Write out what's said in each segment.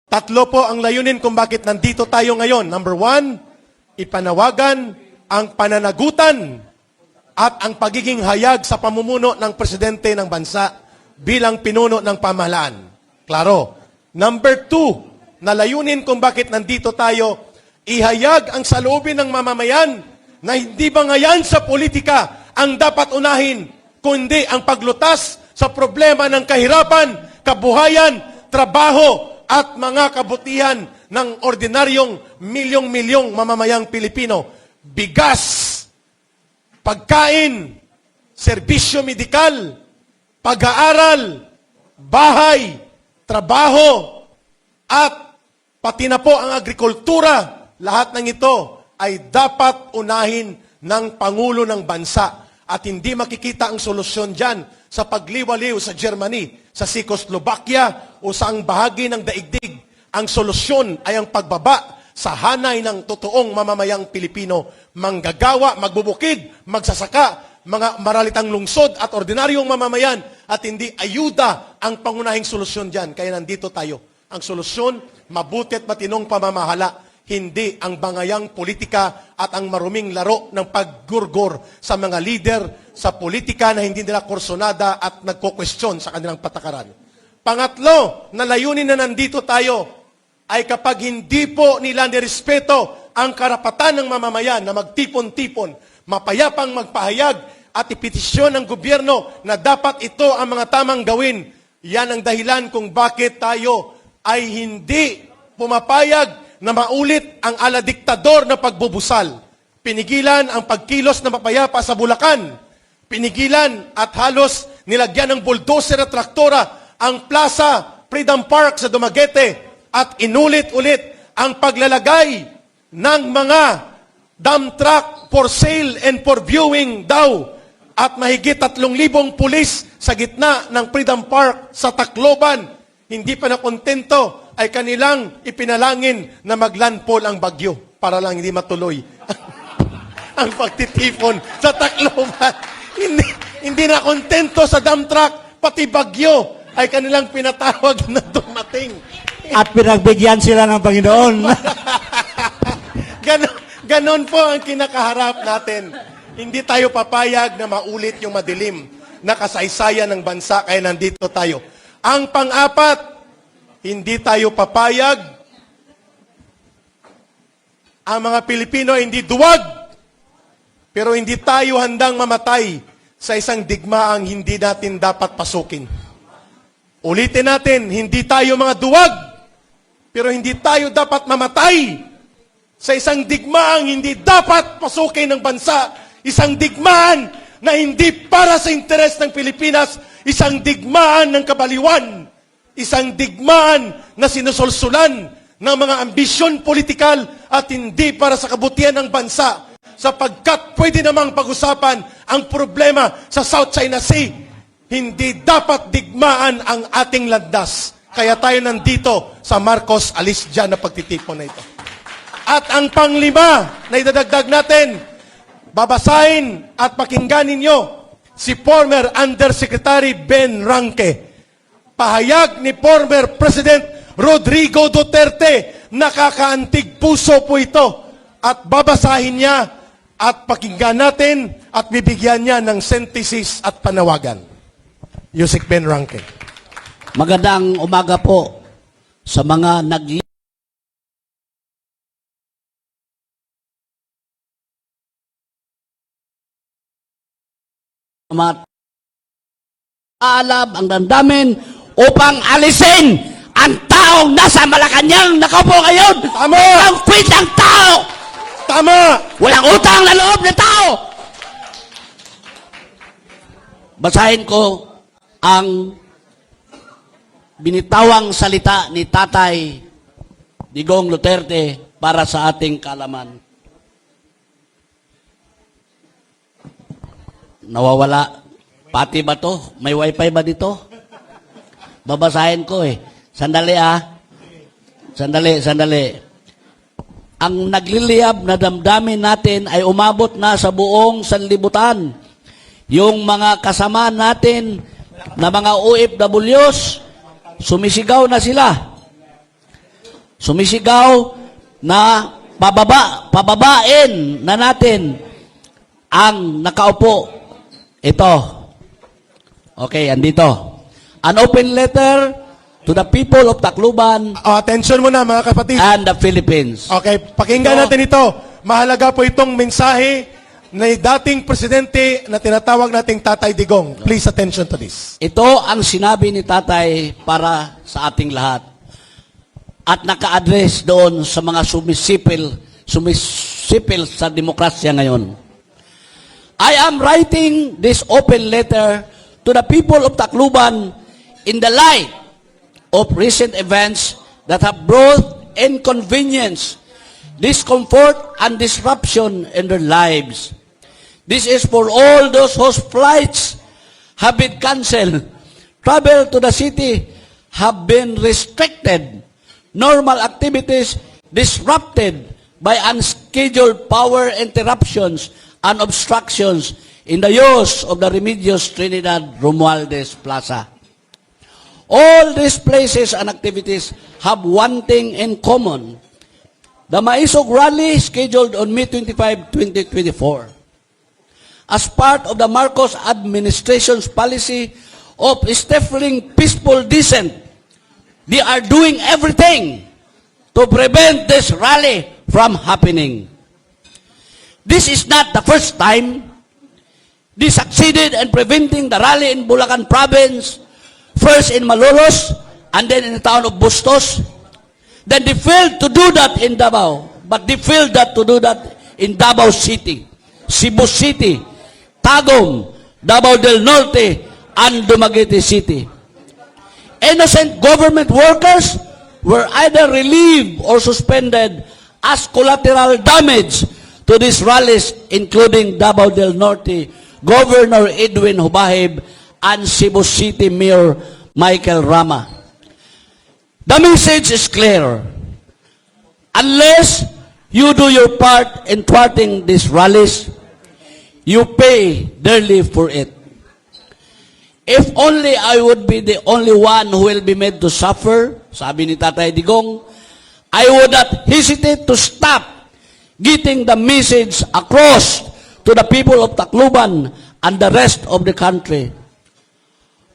Tatlo po ang layunin kung bakit nandito tayo ngayon. Number one, ipanawagan ang pananagutan at ang pagiging hayag sa pamumuno ng presidente ng bansa bilang pinuno ng pamahalaan. Klaro. Number two, na layunin kung bakit nandito tayo, ihayag ang saloobin ng mamamayan na hindi bangayan sa politika ang dapat unahin, kundi ang paglutas sa problema ng kahirapan, kabuhayan, trabaho, at mga kabutihan ng ordinaryong milyong-milyong mamamayang Pilipino. Bigas, pagkain, serbisyo medikal, pag-aaral, bahay, trabaho, at pati na po ang agrikultura. Lahat ng ito ay dapat unahin ng Pangulo ng Bansa. At hindi makikita ang solusyon dyan sa pagliwaliw sa Germany, sa Czechoslovakia o sa ang bahagi ng daigdig. Ang solusyon ay ang pagbaba sa hanay ng totoong mamamayang Pilipino. Manggagawa, magbubukid, magsasaka, mga maralitang lungsod at ordinaryong mamamayan at hindi ayuda ang pangunahing solusyon dyan. Kaya nandito tayo. Ang solusyon, mabuti at matinong pamamahala. Hindi ang bangayang politika at ang maruming laro ng paggurgor sa mga leader sa politika na hindi nila kursonada at nagko-question sa kanilang patakaran. Pangatlo, na layunin na nandito tayo ay kapag hindi po nila nirespeto ang karapatan ng mamamayan na magtipon-tipon, mapayapang magpahayag at ipetisyon ng gobyerno na dapat ito ang mga tamang gawin. Yan ang dahilan kung bakit tayo ay hindi pumapayag na maulit ang ala-diktador na pagbubusal. Pinigilan ang pagkilos na mapayapa sa Bulacan. Pinigilan at halos nilagyan ng bulldozer at traktora ang Plaza Freedom Park sa Dumaguete at inulit-ulit ang paglalagay ng mga dump truck for sale and for viewing daw at mahigit 3,000 pulis sa gitna ng Freedom Park sa Tacloban. Hindi pa nakontento ay kanilang ipinalangin na maglandfall ang bagyo para lang hindi matuloy ang pagtitipon sa Tacloban. Hindi na kontento sa dump truck, pati bagyo ay kanilang pinatawag na dumating. At pinagbigyan sila ng Panginoon. Ganon po ang kinakaharap natin. Hindi tayo papayag na maulit yung madilim na kasaysayan ng bansa, kaya nandito tayo. Ang pang-apat, hindi tayo papayag ang mga Pilipino ay hindi duwag, pero hindi tayo handang mamatay sa isang digmaang hindi natin dapat pasukin. Ulitin natin, hindi tayo mga duwag, pero hindi tayo dapat mamatay sa isang digmaang hindi dapat pasukin ng bansa, isang digmaan na hindi para sa interes ng Pilipinas, isang digmaan ng kabaliwan, isang digmaan na sinusulsulan ng mga ambisyon politikal at hindi para sa kabutihan ng bansa sapagkat pwede namang pag-usapan ang problema sa South China Sea. Hindi dapat digmaan ang ating landas. Kaya tayo nandito sa Marcos alis dyan na pagtitipon na ito. At ang panglima na idadagdag natin, babasahin at pakinggan ninyo si former Undersecretary Ben Ranque. Pahayag ni former President Rodrigo Duterte, nakakaantig puso po ito. At babasahin niya at pakinggan natin at bibigyan niya ng synthesis at panawagan. Yusek Ben Ranque. Magandang umaga po sa mga alam ang damdamin upang alisin ang taong nasa Malacanang nakaupo ngayon. Tama! Ang quit ang tao! Tama! Walang utang na loob ng tao! Basahin ko ang binitawang salita ni Tatay Digong Duterte para sa ating kaalaman. Nawawala. Pati ba to? May wifi ba dito? Babasahin ko eh. Sandali ah. Sandali. Ang nagliliyab na damdamin natin ay umabot na sa buong sanlibutan. Yung mga kasama natin na mga OFWs, sumisigaw na sila. sumisigaw na pababain na natin ang nakaupo. Ito. Okay, andito. An open letter to the people of Tacloban Attention muna mga kapatid. and the Philippines. Okay, pakinggan So- natin ito. Mahalaga po itong mensahe na dating presidente na tinatawag nating Tatay Digong. Please attention to this. Ito ang sinabi ni Tatay para sa ating lahat. At naka-address doon sa mga sumisipil sa demokrasya ngayon. I am writing this open letter to the people of Tacloban in the light of recent events that have brought inconvenience, discomfort, and disruption in their lives. This is for all those whose flights have been canceled, travel to the city have been restricted, normal activities disrupted by unscheduled power interruptions and obstructions in the use of the Remedios Trinidad Romualdez Plaza. All these places and activities have one thing in common. The Maisog Rally scheduled on May 25, 2024. As part of the Marcos administration's policy of stifling peaceful dissent, they are doing everything to prevent this rally from happening. This is not the first time they succeeded in preventing the rally in Bulacan province, first in Malolos, and then in the town of Bustos. Then they failed to do that in Davao, but they failed to do that in Davao City, Cebu City, Tagum, Davao del Norte, and Dumaguete City. Innocent government workers were either relieved or suspended as collateral damage to these rallies, including Davao del Norte, Governor Edwin Hubahib, and Cebu City Mayor Michael Rama. The message is clear. Unless you do your part in thwarting these rallies, you pay dearly for it. If only I would be the only one who will be made to suffer, sabi ni Tatay Digong, I would not hesitate to stop getting the message across to the people of Tacloban and the rest of the country.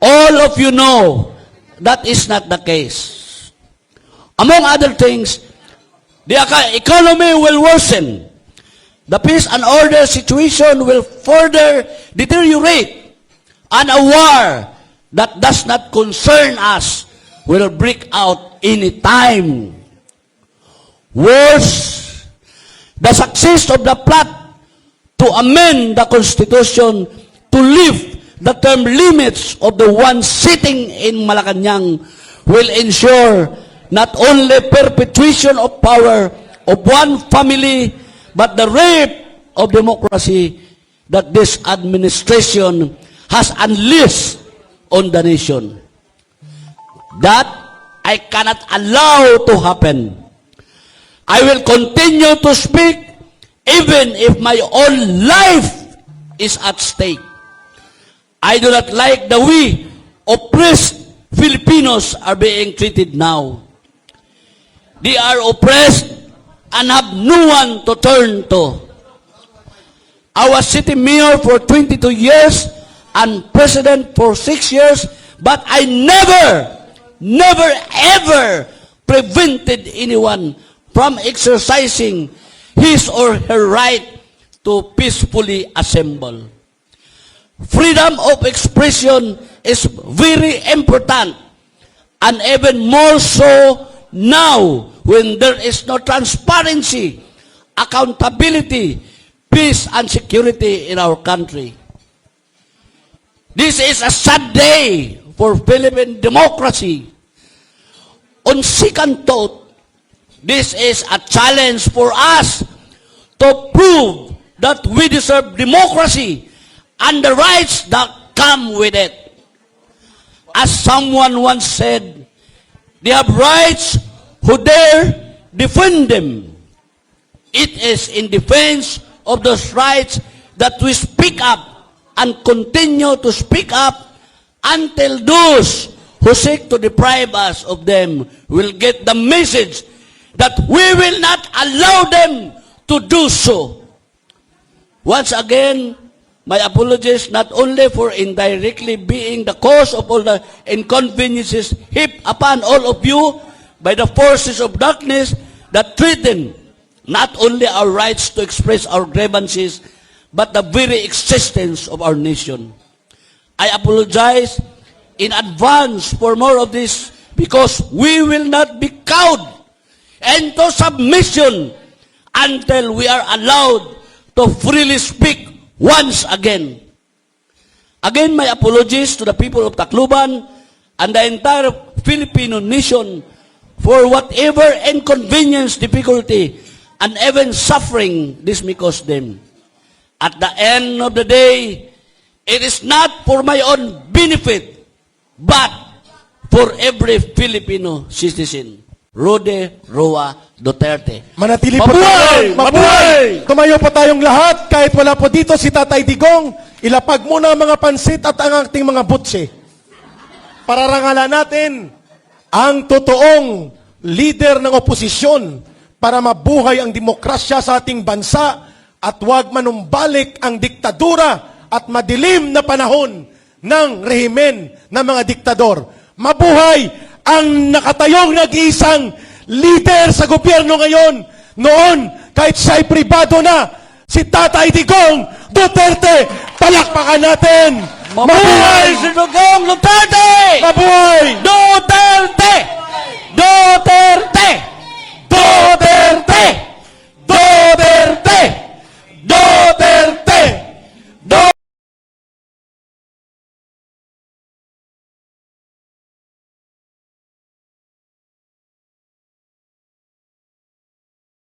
All of you know that is not the case. Among other things, the economy will worsen. The peace and order situation will further deteriorate, and a war that does not concern us will break out any time. Worse, the success of the plot to amend the Constitution to lift the term limits of the one sitting in Malacanang will ensure not only perpetuation of power of one family, but the rape of democracy that this administration has unleashed on the nation. That I cannot allow to happen. I will continue to speak even if my own life is at stake. I do not like the way oppressed Filipinos are being treated now. They are oppressed and have no one to turn to. I was city mayor for 22 years and president for 6 years, but I never, ever prevented anyone from exercising his or her right to peacefully assemble. Freedom of expression is very important, and even more so now when there is no transparency, accountability, peace, and security in our country. This is a sad day for Philippine democracy. On second thought, this is a challenge for us to prove that we deserve democracy and the rights that come with it. As someone once said, they have rights who dare defend them. It is in defense of those rights that we speak up and continue to speak up until those who seek to deprive us of them will get the message that we will not allow them to do so. Once again, my apologies not only for indirectly being the cause of all the inconveniences heaped upon all of you by the forces of darkness that threaten not only our rights to express our grievances, but the very existence of our nation. I apologize in advance for more of this because we will not be cowed into submission until we are allowed to freely speak once again. Again, my apologies to the people of Tacloban and the entire Filipino nation for whatever inconvenience, difficulty, and even suffering this may cause them. At the end of the day, it is not for my own benefit, but for every Filipino citizen. Rode Roa Duterte. Manatili po Mabuhay! tayo. Mabuhay! Tumayo po tayong lahat. Kahit wala po dito si Tatay Digong, ilapag muna ang mga pansit at ang ating mga butse. Pararangalan natin ang totoong leader ng oposisyon para mabuhay ang demokrasya sa ating bansa at huwag manumbalik ang diktadura at madilim na panahon ng rehimen ng mga diktador. Mabuhay ang nakatayong nag-iisang leader sa gobyerno ngayon. Noon, kahit siya'y pribado na, si Tatay Digong Duterte. Palakpakan natin! Mabuhay si Digong Duterte! Mabuhay! Duterte! Duterte!